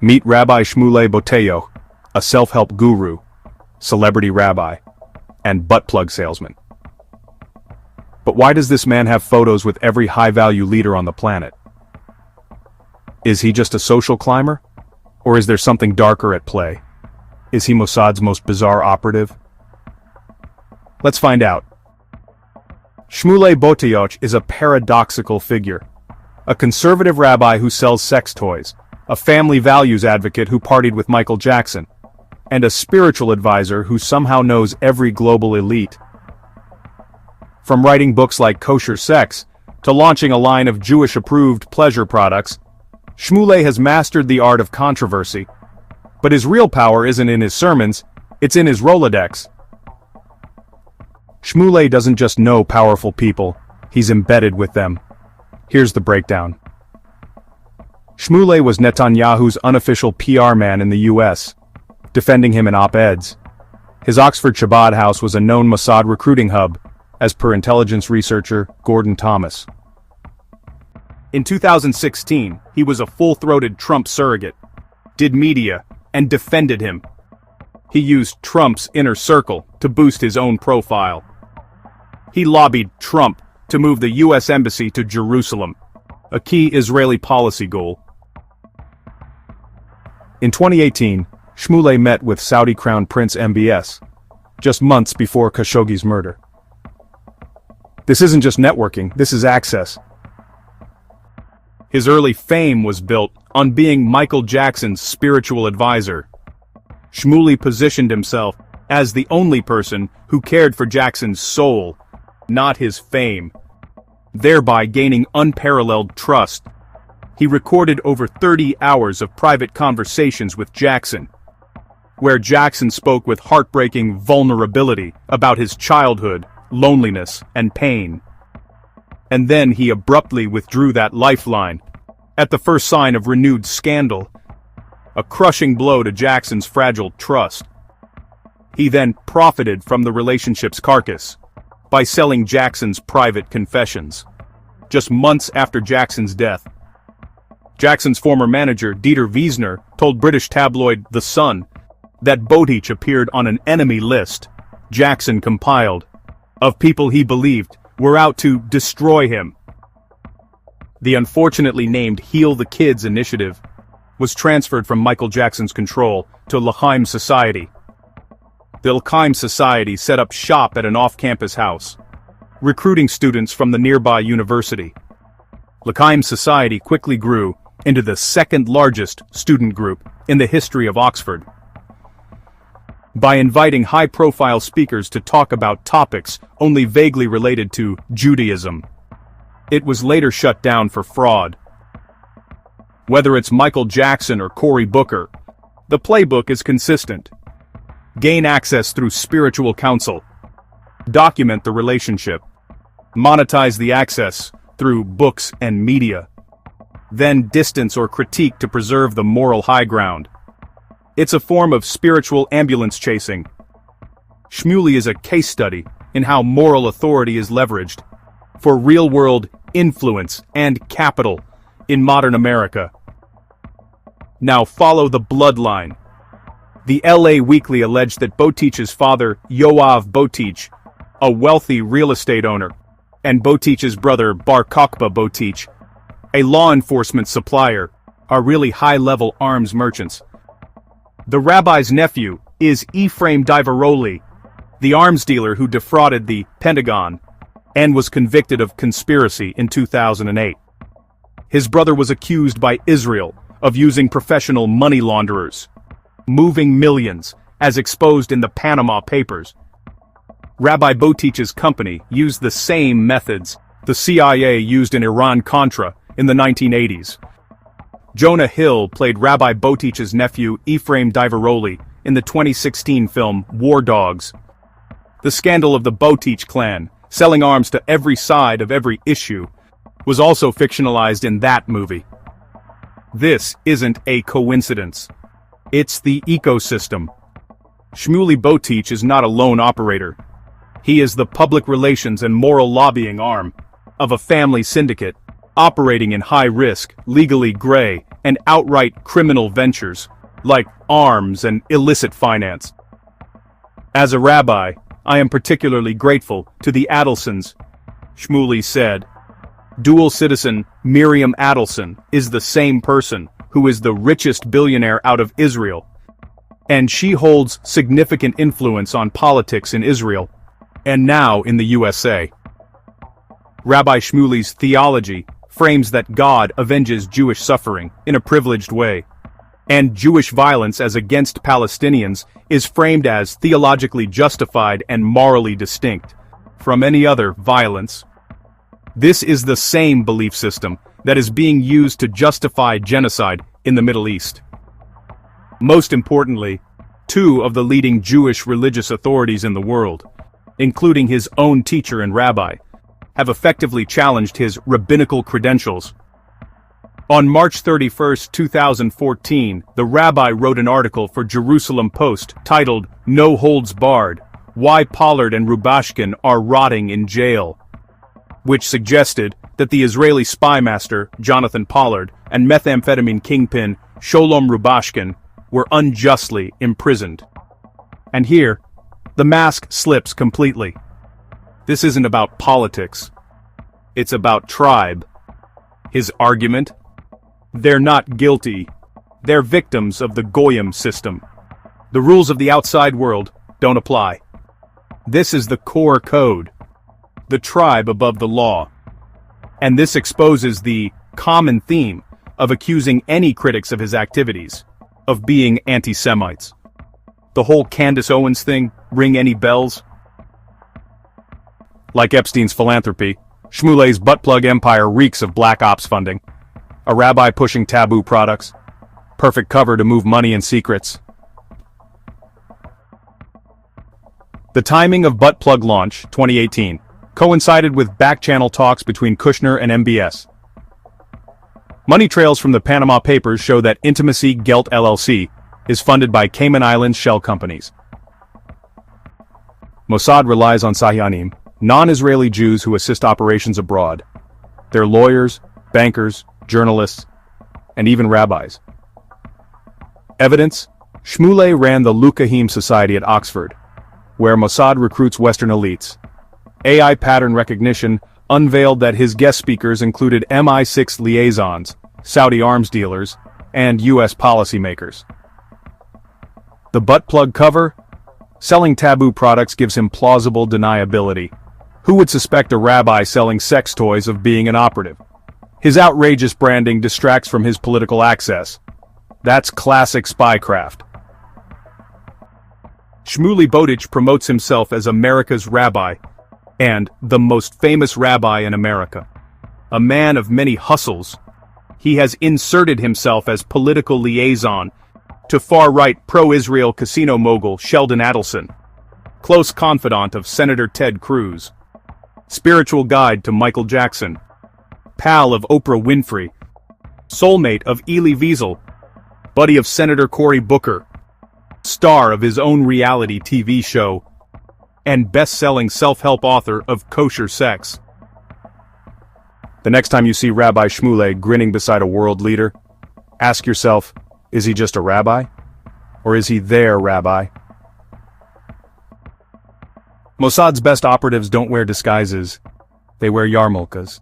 Meet Rabbi Shmuley Boteach, a self-help guru, celebrity rabbi, and butt plug salesman. But why does this man have photos with every high-value leader on the planet? Is he just a social climber? Or is there something darker at play? Is he Mossad's most bizarre operative? Let's find out. Shmuley Boteach is a paradoxical figure. A conservative rabbi who sells sex toys, a family values advocate who partied with Michael Jackson, and a spiritual advisor who somehow knows every global elite. From writing books like Kosher Sex, to launching a line of Jewish-approved pleasure products, Shmuley has mastered the art of controversy. But his real power isn't in his sermons, it's in his Rolodex. Shmuley doesn't just know powerful people, he's embedded with them. Here's the breakdown. Shmuley was Netanyahu's unofficial PR man in the US, defending him in op-eds. His Oxford Chabad house was a known Mossad recruiting hub, as per intelligence researcher Gordon Thomas. In 2016, he was a full-throated Trump surrogate, did media, and defended him. He used Trump's inner circle to boost his own profile. He lobbied Trump to move the US embassy to Jerusalem, a key Israeli policy goal. In 2018, Shmuley met with Saudi Crown Prince MBS, just months before Khashoggi's murder. This isn't just networking, this is access. His early fame was built on being Michael Jackson's spiritual advisor. Shmuley positioned himself as the only person who cared for Jackson's soul, not his fame, thereby gaining unparalleled trust. He recorded over 30 hours of private conversations with Jackson, where Jackson spoke with heartbreaking vulnerability about his childhood, loneliness, and pain. And then he abruptly withdrew that lifeline, at the first sign of renewed scandal, a crushing blow to Jackson's fragile trust. He then profited from the relationship's carcass, by selling Jackson's private confessions. Just months after Jackson's death, Jackson's former manager, Dieter Wiesner, told British tabloid The Sun that Boteach appeared on an enemy list Jackson compiled of people he believed were out to destroy him. The unfortunately named Heal the Kids initiative was transferred from Michael Jackson's control to L'Chaim Society. The L'Chaim Society set up shop at an off-campus house, recruiting students from the nearby university. L'Chaim Society quickly grew into the second-largest student group in the history of Oxford. By inviting high-profile speakers to talk about topics only vaguely related to Judaism, it was later shut down for fraud. Whether it's Michael Jackson or Cory Booker, the playbook is consistent. Gain access through spiritual counsel. Document the relationship. Monetize the access through books and media. Then distance or critique to preserve the moral high ground. It's a form of spiritual ambulance chasing. Shmuley is a case study in how moral authority is leveraged for real-world influence and capital in modern America. Now follow the bloodline. The LA Weekly alleged that Boteach's father, Yoav Boteach, a wealthy real estate owner, and Boteach's brother, Bar Kokhba Boteach, a law enforcement supplier, are really high-level arms merchants. The rabbi's nephew is Ephraim Diveroli, the arms dealer who defrauded the Pentagon and was convicted of conspiracy in 2008. His brother was accused by Israel of using professional money launderers, moving millions, as exposed in the Panama Papers. Rabbi Boteach's company used the same methods the CIA used in Iran-Contra in the 1980s. Jonah Hill played Rabbi Boteach's nephew Ephraim Diveroli in the 2016 film War Dogs. The scandal of the Boteach clan, selling arms to every side of every issue, was also fictionalized in that movie. This isn't a coincidence. It's the ecosystem. Shmuley Boteach is not a lone operator. He is the public relations and moral lobbying arm of a family syndicate operating in high-risk, legally gray, and outright criminal ventures, like arms and illicit finance. As a rabbi, I am particularly grateful to the Adelsons, Shmuley said. Dual citizen Miriam Adelson is the same person who is the richest billionaire out of Israel, and she holds significant influence on politics in Israel, and now in the USA. Rabbi Shmuley's theology frames that God avenges Jewish suffering in a privileged way, and Jewish violence as against Palestinians is framed as theologically justified and morally distinct from any other violence. This is the same belief system that is being used to justify genocide in the Middle East. Most importantly, two of the leading Jewish religious authorities in the world, including his own teacher and rabbi, have effectively challenged his rabbinical credentials. On March 31, 2014, the rabbi wrote an article for Jerusalem Post titled, "No Holds Barred: Why Pollard and Rubashkin Are Rotting in Jail," which suggested that the Israeli spy master, Jonathan Pollard, and methamphetamine kingpin, Sholom Rubashkin, were unjustly imprisoned. And here, the mask slips completely. This isn't about politics. It's about tribe. His argument? They're not guilty. They're victims of the Goyim system. The rules of the outside world don't apply. This is the core code. The tribe above the law. And this exposes the common theme of accusing any critics of his activities of being anti-Semites. The whole Candace Owens thing ring any bells? Like Epstein's philanthropy, Shmuley's butt-plug empire reeks of black ops funding. A rabbi pushing taboo products. Perfect cover to move money and secrets. The timing of Butt Plug launch, 2018, coincided with back-channel talks between Kushner and MBS. Money trails from the Panama Papers show that Intimacy Gelt LLC is funded by Cayman Islands shell companies. Mossad relies on Sahyanim, non-Israeli Jews who assist operations abroad. They're lawyers, bankers, journalists, and even rabbis. Evidence: Shmuley ran the Lukahim Society at Oxford, where Mossad recruits Western elites. AI pattern recognition unveiled that his guest speakers included MI6 liaisons, Saudi arms dealers, and US policymakers. The butt plug cover? Selling taboo products gives him plausible deniability. Who would suspect a rabbi selling sex toys of being an operative? His outrageous branding distracts from his political access. That's classic spycraft. Shmuley Boteach promotes himself as America's rabbi, and the most famous rabbi in America. A man of many hustles, he has inserted himself as political liaison to far-right pro-Israel casino mogul Sheldon Adelson, close confidant of Senator Ted Cruz, spiritual guide to Michael Jackson, pal of Oprah Winfrey, soulmate of Elie Wiesel, buddy of Senator Cory Booker, star of his own reality TV show, and best-selling self-help author of Kosher Sex. The next time you see Rabbi Shmuley grinning beside a world leader, ask yourself, is he just a rabbi? Or is he their rabbi? Mossad's best operatives don't wear disguises, they wear yarmulkes.